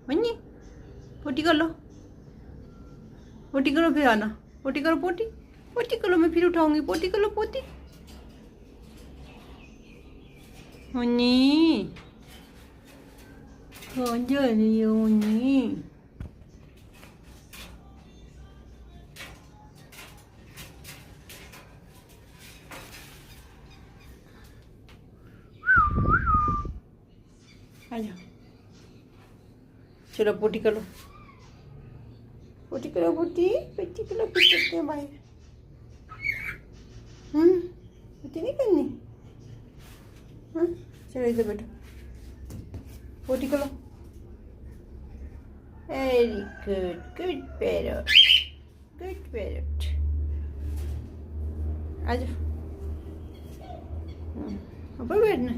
मन्नी पोटी कर लो, पोटी करो फिर आना, पोटी करो, पोटी पोटी करो, मैं फिर उठाऊंगी, पोटी कर लो पोटी। मन्नी कौन जा रही है मन्नी? आजा, चलो पोटी करो, पोटी करो, पोटी पोटी करो, पोटी करते हैं भाई। पोटी नहीं करनी? चलो इधर बैठो, पोटी करो। Very good, good parrot, good parrot. आ जाओ, ऊपर बैठना।